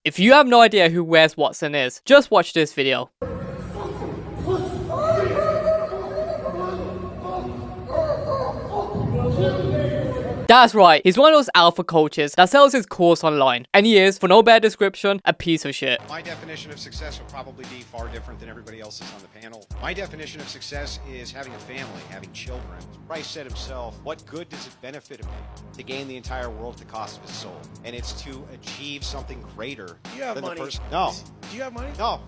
If you have no idea who Wes Watson is, just watch this video. That's right, he's one of those alpha coaches that sells his course online, and he is, for no better description, a piece of shit. My definition of success will probably be far different than everybody else's on the panel. My definition of success is having a family, having children. Christ said himself, what good does it benefit a man to gain the entire world at the cost of his soul? And it's to achieve something greater than the person. No. Do you have money? No.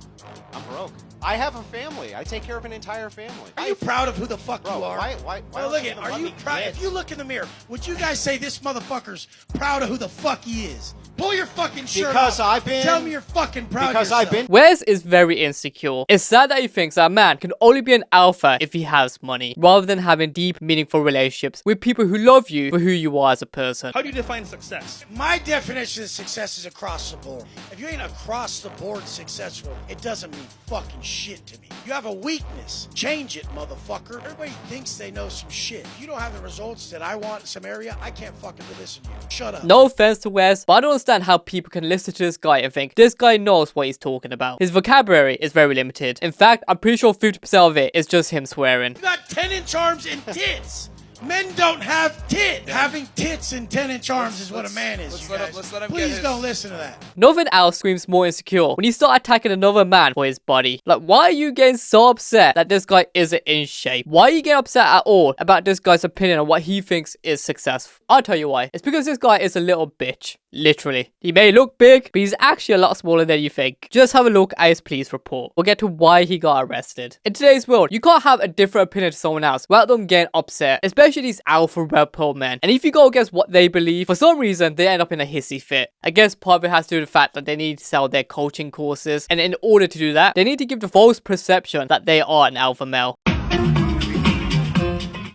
I'm broke. I have a family. I take care of an entire family. Are you proud of who the fuck you are? Why look at, are you proud? If you look in the mirror, would you guys say this motherfucker's proud of who the fuck he is? Pull your fucking shirt off. Tell me you're fucking proud of yourself. Wes is very insecure. It's sad that he thinks that a man can only be an alpha if he has money, rather than having deep, meaningful relationships with people who love you for who you are as a person. How do you define success? My definition of success is across the board. If you ain't across the board successful, it doesn't mean fucking shit to me. You have a weakness. Change it, motherfucker. Everybody thinks they know some shit. If you don't have the results that I want in some area, I can't fucking listen to you. Shut up. No offense to Wes, but I don't understand how people can listen to this guy and think this guy knows what he's talking about. His vocabulary is very limited. In fact, I'm pretty sure 50% of it is just him swearing. You got 10-inch arms and tits. Men don't have tits. Having tits and 10-inch arms is what a man is, you guys. Let's let him Please don't listen to that. Nothing else screams more insecure when you start attacking another man for his body. Like, why are you getting so upset that this guy isn't in shape? Why are you getting upset at all about this guy's opinion on what he thinks is successful? I'll tell you why. It's because this guy is a little bitch. Literally. He may look big, but he's actually a lot smaller than you think. Just have a look at his police report. We'll get to why he got arrested. In today's world, you can't have a different opinion to someone else without them getting upset, especially these alpha rebel men. And if you go against what they believe, for some reason, they end up in a hissy fit. I guess part of it has to do with the fact that they need to sell their coaching courses, and in order to do that, they need to give the false perception that they are an alpha male.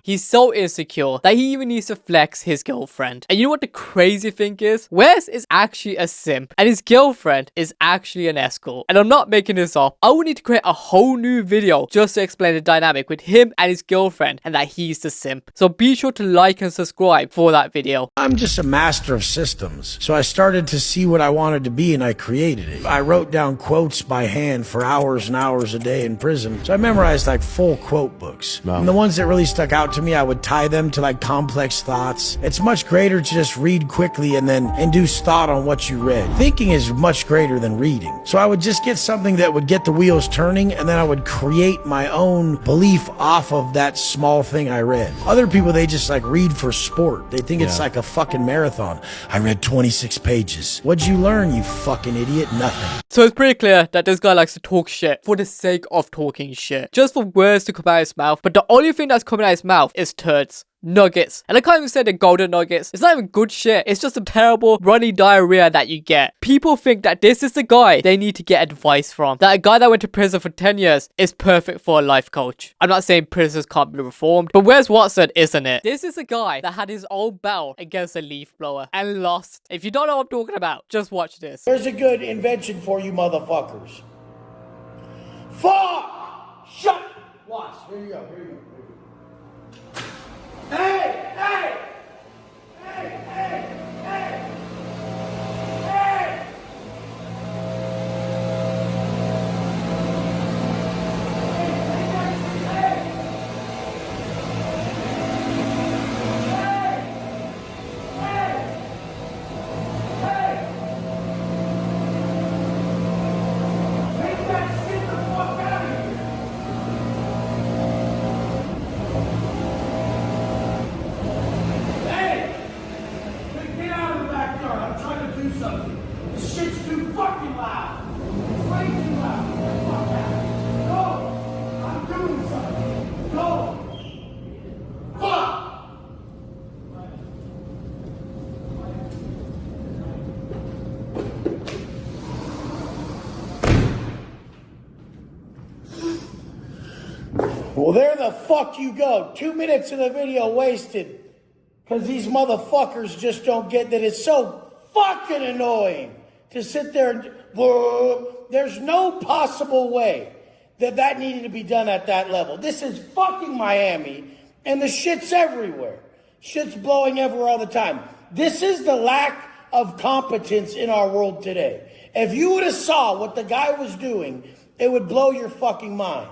He's so insecure that he even needs to flex his girlfriend. And you know what the crazy thing is? Wes is actually a simp, and his girlfriend is actually an escort. And I'm not making this up. I would need to create a whole new video just to explain the dynamic with him and his girlfriend, and that he's the simp. So be sure to like and subscribe for that video. I'm just a master of systems. So I started to see what I wanted to be, and I created it. I wrote down quotes by hand for hours and hours a day in prison. So I memorized like full quote books. Wow. And the ones that really stuck out to me, I would tie them to like complex thoughts. It's much greater to just read quickly and then induce thought on what you read. Thinking is much greater than reading. So I would just get something that would get the wheels turning, and then I would create my own belief off of that small thing I read. Other people, they just like read for sport. They think it's like a fucking marathon. I read 26 pages. What'd you learn, you fucking idiot? Nothing. So it's pretty clear that this guy likes to talk shit for the sake of talking shit. Just for words to come out of his mouth. But the only thing that's coming out of his mouth is turds. Nuggets. And I can't even say the golden nuggets. It's not even good shit. It's just a terrible runny diarrhea that you get. People think that this is the guy they need to get advice from. That a guy that went to prison for 10 years is perfect for a life coach. I'm not saying prisoners can't be reformed, but Wes Watson isn't it? This is a guy that had his own battle against a leaf blower and lost. If you don't know what I'm talking about, just watch this. There's a good invention for you motherfuckers. Fuck! Shut! Watch. Here you go. Here you go. Hey! Hey! Hey! Hey! Hey! Hey! Well, there the fuck you go. 2 minutes of the video wasted. Because these motherfuckers just don't get that it's so fucking annoying to sit there and... There's no possible way that that needed to be done at that level. This is fucking Miami, and the shit's everywhere. Shit's blowing everywhere all the time. This is the lack of competence in our world today. If you would have saw what the guy was doing, it would blow your fucking mind.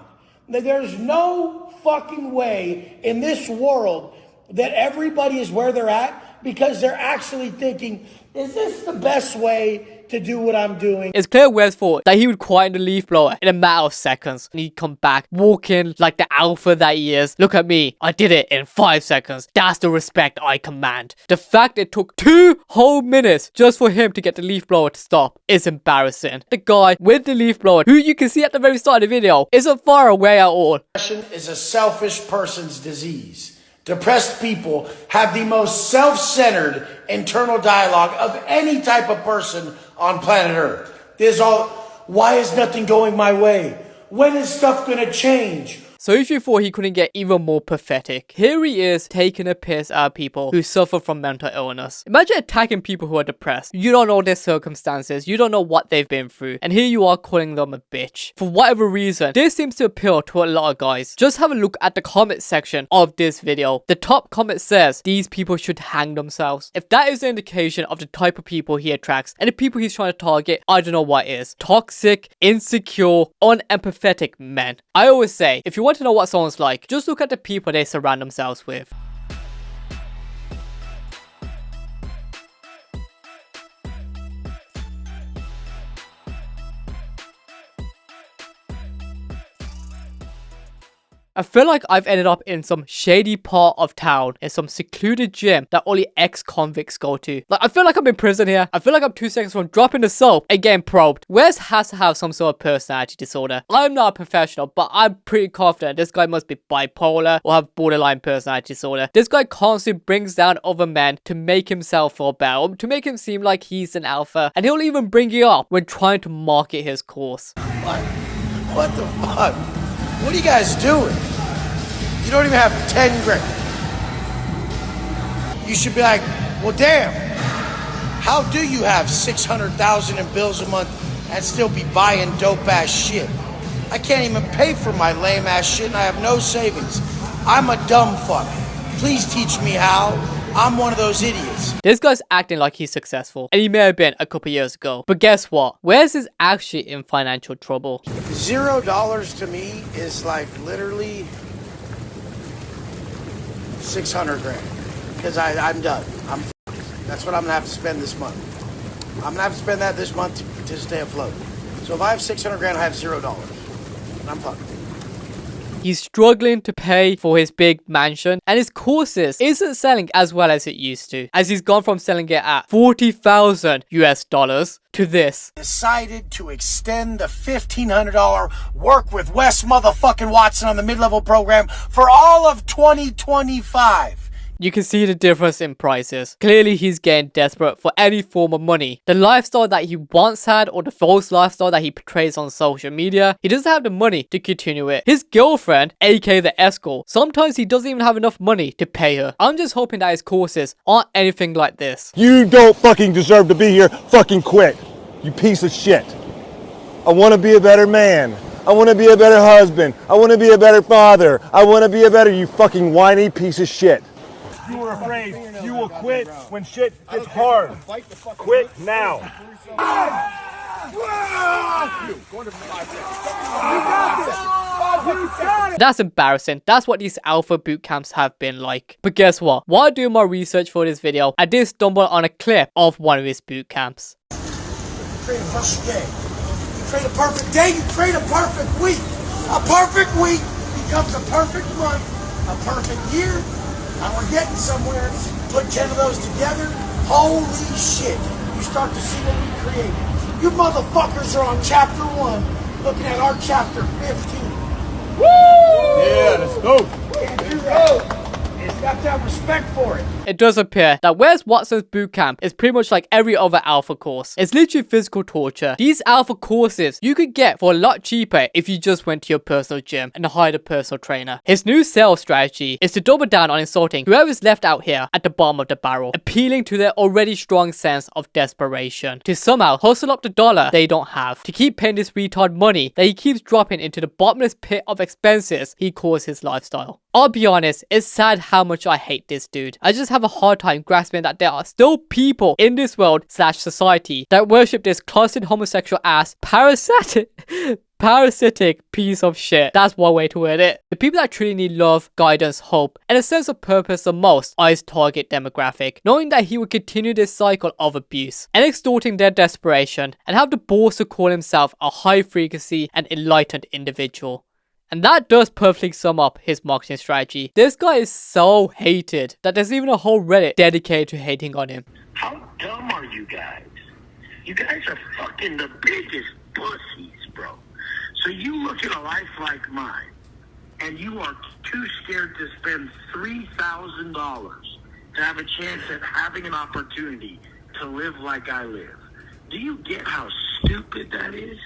There's no fucking way in this world that everybody is where they're at because they're actually thinking, is this the best way to do what I'm doing? It's clear Wes thought that he would quiet the leaf blower in a matter of seconds. And he'd come back, walking like the alpha that he is. Look at me, I did it in 5 seconds. That's the respect I command. The fact it took 2 whole minutes just for him to get the leaf blower to stop is embarrassing. The guy with the leaf blower, who you can see at the very start of the video, isn't far away at all. Depression is a selfish person's disease. Depressed people have the most self-centered internal dialogue of any type of person on planet Earth. There's all, why is nothing going my way? When is stuff gonna change? So if you thought he couldn't get even more pathetic, here he is taking a piss out of people who suffer from mental illness. Imagine attacking people who are depressed. You don't know their circumstances, you don't know what they've been through, and here you are calling them a bitch. For whatever reason, this seems to appeal to a lot of guys. Just have a look at the comment section of this video. The top comment says, these people should hang themselves. If that is an indication of the type of people he attracts and the people he's trying to target, I don't know what is. Toxic, insecure, unempathetic men. I always say, if you want to know what someone's like, just look at the people they surround themselves with. I feel like I've ended up in some shady part of town, in some secluded gym that only ex-convicts go to. Like, I feel like I'm in prison here. I feel like I'm 2 seconds from dropping the soap and getting probed. Wes has to have some sort of personality disorder. I'm not a professional, but I'm pretty confident this guy must be bipolar or have borderline personality disorder. This guy constantly brings down other men to make himself feel better, to make him seem like he's an alpha, and he'll even bring you up when trying to market his course. What the fuck? What are you guys doing? You don't even have 10 grand. You should be like, well, damn. How do you have 600,000 in bills a month and still be buying dope ass shit? I can't even pay for my lame ass shit and I have no savings. I'm a dumb fuck. Please teach me how. I'm one of those idiots. This guy's acting like he's successful, and he may have been a couple years ago. But guess what? Wes is actually in financial trouble. $0 to me is like literally 600 grand. Because I'm done. I'm fucked. That's what I'm gonna have to spend this month. I'm gonna have to spend that this month to stay afloat. So if I have 600 grand, I have $0. And I'm fucked. He's struggling to pay for his big mansion, and his courses isn't selling as well as it used to, as he's gone from selling it at $40,000 to this. Decided to extend the $1,500 work with Wes motherfucking Watson on the mid-level program for all of 2025. You can see the difference in prices. Clearly he's getting desperate for any form of money. The lifestyle that he once had, or the false lifestyle that he portrays on social media, he doesn't have the money to continue it. His girlfriend, aka the escort, sometimes he doesn't even have enough money to pay her. I'm just hoping that his courses aren't anything like this. You don't fucking deserve to be here. Fucking quit, you piece of shit. I want to be a better man. I want to be a better husband. I want to be a better father. I want to be a better, you fucking whiny piece of shit. You were afraid you will quit when shit gets hard. Quit now. That's embarrassing. That's what these alpha boot camps have been like. But guess what? While doing my research for this video, I did stumble on a clip of one of his boot camps. You create a perfect day. You create a perfect day, you create a perfect week. A perfect week becomes a perfect month, a perfect year. And we're getting somewhere. Put 10 of those together. Holy shit. You start to see what we created. You motherfuckers are on chapter 1, looking at our chapter 15. Woo! Yeah, let's go. Can't do that. It's got to have respect for it. It does appear that Wes Watson's bootcamp is pretty much like every other alpha course. It's literally physical torture. These alpha courses you could get for a lot cheaper if you just went to your personal gym and hired a personal trainer. His new sales strategy is to double down on insulting whoever's left out here at the bottom of the barrel, appealing to their already strong sense of desperation, to somehow hustle up the dollar they don't have, to keep paying this retard money that he keeps dropping into the bottomless pit of expenses he calls his lifestyle. I'll be honest, it's sad how much I hate this dude. I just have a hard time grasping that there are still people in this world / society that worship this closeted homosexual ass parasitic piece of shit. That's one way to word it. The people that truly need love, guidance, hope, and a sense of purpose the most are his target demographic, knowing that he will continue this cycle of abuse and extorting their desperation, and have the balls to call himself a high frequency and enlightened individual. And that does perfectly sum up his marketing strategy. This guy is so hated that there's even a whole Reddit dedicated to hating on him. How dumb are you guys? You guys are fucking the biggest pussies, bro. So you look at a life like mine, and you are too scared to spend $3,000 to have a chance at having an opportunity to live like I live. Do you get how stupid that is?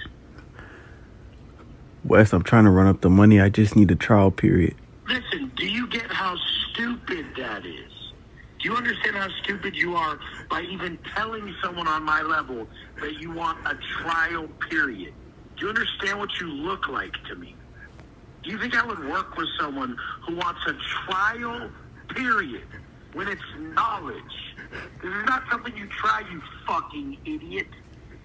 Wes, I'm trying to run up the money. I just need a trial period. Listen, do you get how stupid that is? Do you understand how stupid you are by even telling someone on my level that you want a trial period? Do you understand what you look like to me? Do you think I would work with someone who wants a trial period when it's knowledge? This is not something you try, you fucking idiot.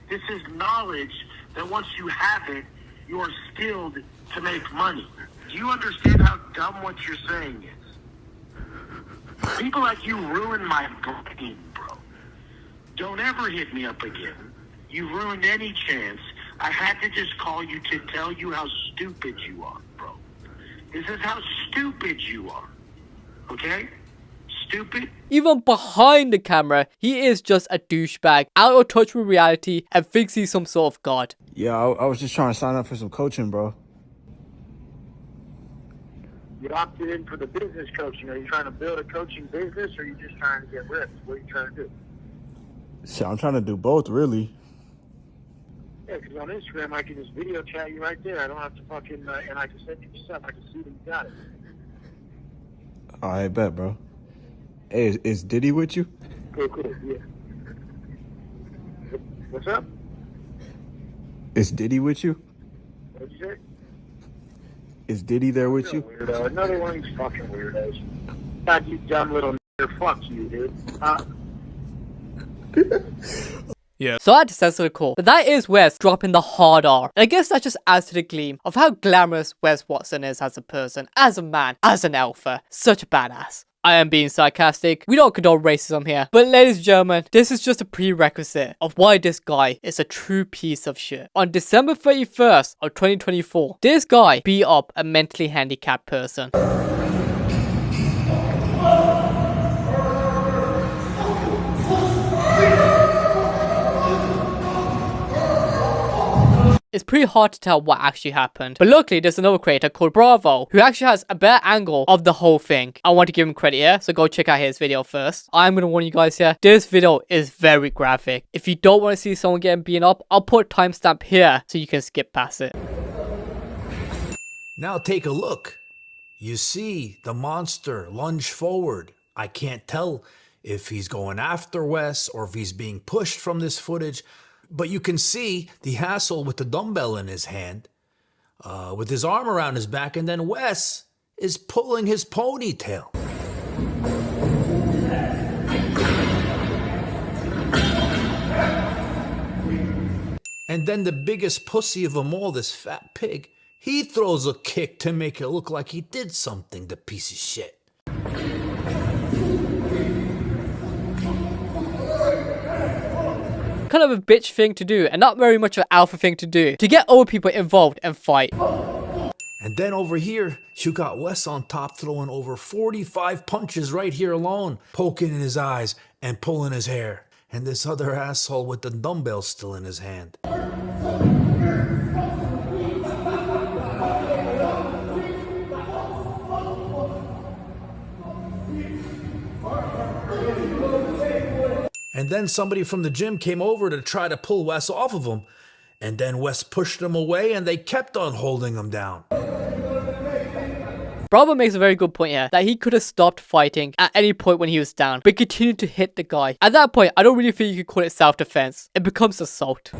This is knowledge that once you have it, you are skilled to make money. Do you understand how dumb what you're saying is? People like you ruin my brain, bro. Don't ever hit me up again. You've ruined any chance. I had to just call you to tell you how stupid you are, bro. This is how stupid you are. Okay? Stupid? Even behind the camera, he is just a douchebag, out of touch with reality, and thinks he's some sort of god. Yeah, I was just trying to sign up for some coaching, bro. You opted in for the business coaching. Are you trying to build a coaching business, or are you just trying to get ripped? What are you trying to do? Shit, I'm trying to do both, really. Yeah, because on Instagram, I can just video chat you right there. I don't have to fucking, and I can send you stuff. I can see that you got it. All right, bet, bro. Hey, is Diddy with you? Cool, yeah. What's up? Is Diddy with you? What'd you say? Is Diddy there with you? Weirdo. Another one of these fucking weirdos. God, you dumb little nigger. Fuck you, dude. Yeah. So I had to censor the call. But that is Wes dropping the hard R. And I guess that just adds to the gleam of how glamorous Wes Watson is as a person, as a man, as an alpha. Such a badass. I am being sarcastic. We don't condone racism here. But ladies and gentlemen, this is just a prerequisite of why this guy is a true piece of shit. On December 31st of 2024, this guy beat up a mentally handicapped person. It's pretty hard to tell what actually happened. But luckily, there's another creator called Bravo who actually has a better angle of the whole thing. I want to give him credit here, so go check out his video first. I'm going to warn you guys here, this video is very graphic. If you don't want to see someone getting beaten up, I'll put a timestamp here so you can skip past it. Now take a look. You see the monster lunge forward. I can't tell if he's going after Wes or if he's being pushed from this footage. But you can see the asshole with the dumbbell in his hand, with his arm around his back, and then Wes is pulling his ponytail. And then the biggest pussy of them all, this fat pig, he throws a kick to make it look like he did something, the piece of shit. Kind of a bitch thing to do, and not very much of an alpha thing to do, to get other people involved and fight. And then over here, you got Wes on top throwing over 45 punches right here alone, poking in his eyes and pulling his hair. And this other asshole with the dumbbell still in his hand. And then somebody from the gym came over to try to pull Wes off of him. And then Wes pushed him away and they kept on holding him down. Bravo makes a very good point here, that he could have stopped fighting at any point when he was down, but continued to hit the guy. At that point, I don't really think you could call it self-defense. It becomes assault.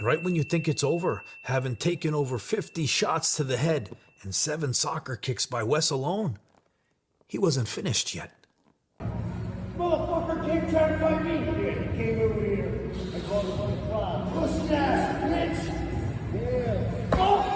right when you think it's over, having taken over 50 shots to the head and 7 soccer kicks by Wes alone, he wasn't finished yet. Motherfucker came trying to fight me. Yeah, he came over here. I called him on the clock. Pussy ass bitch. Yeah. Oh!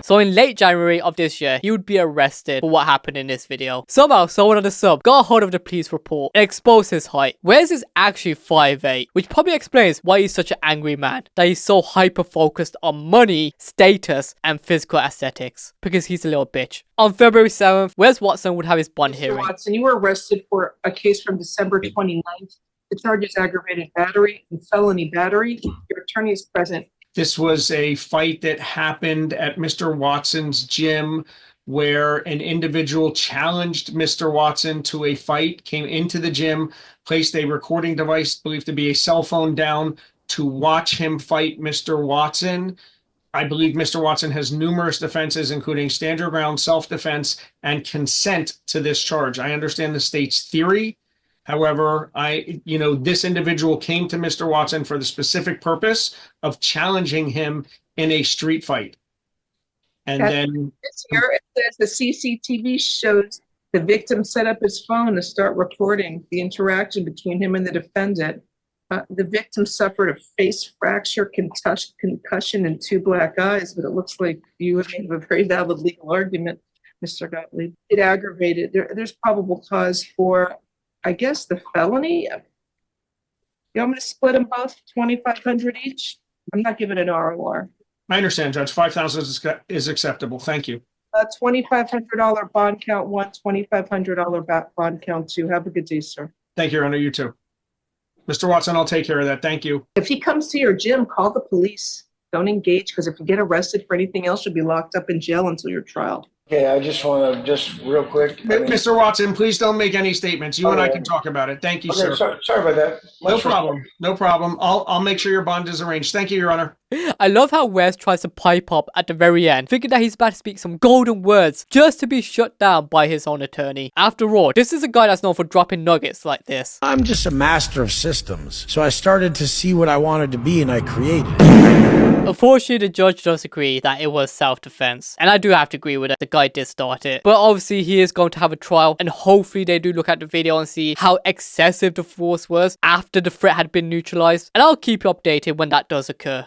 So in late January of this year, he would be arrested for what happened in this video. Somehow, someone on the sub got a hold of the police report and exposed his height. Wes is actually 5'8", which probably explains why he's such an angry man. That he's so hyper-focused on money, status, and physical aesthetics. Because he's a little bitch. On February 7th, Wes Watson would have his bond hearing. Watson, you were arrested for a case from December 29th. The charge is aggravated battery and felony battery. Your attorney is present. This was a fight that happened at Mr. Watson's gym where an individual challenged Mr. Watson to a fight, came into the gym, placed a recording device believed to be a cell phone down to watch him fight Mr. Watson. I believe Mr. Watson has numerous defenses, including stand your ground, self-defense, and consent to this charge. I understand the state's theory. However, this individual came to Mr. Watson for the specific purpose of challenging him in a street fight. And then this year, it says the CCTV shows the victim set up his phone to start recording the interaction between him and the defendant. The victim suffered a face fracture, concussion, and 2 black eyes, but it looks like you have a very valid legal argument, Mr. Gottlieb. It aggravated. There's probable cause for, I guess, the felony. You want me to split them both, $2,500 each? I'm not giving an ROR. I understand, Judge. $5,000 is acceptable. Thank you. $2,500 bond count 1, $2,500 bond count 2. Have a good day, sir. Thank you, Your Honor. You too. Mr. Watson, I'll take care of that. Thank you. If he comes to your gym, call the police. Don't engage, because if you get arrested for anything else, you'll be locked up in jail until your trial. Okay, I just want to, just real quick. Mr. Watson, please don't make any statements. You and I can talk about it. Thank you, sir. Sorry about that. No problem. No problem. I'll make sure your bond is arranged. Thank you, Your Honor. I love how Wes tries to pipe up at the very end, thinking that he's about to speak some golden words just to be shut down by his own attorney. After all, this is a guy that's known for dropping nuggets like this. I'm just a master of systems, so I started to see what I wanted to be and I created it. Unfortunately, the judge does agree that it was self-defense, and I do have to agree with it. The guy did start it, but obviously he is going to have a trial, and hopefully they do look at the video and see how excessive the force was after the threat had been neutralized, and I'll keep you updated when that does occur.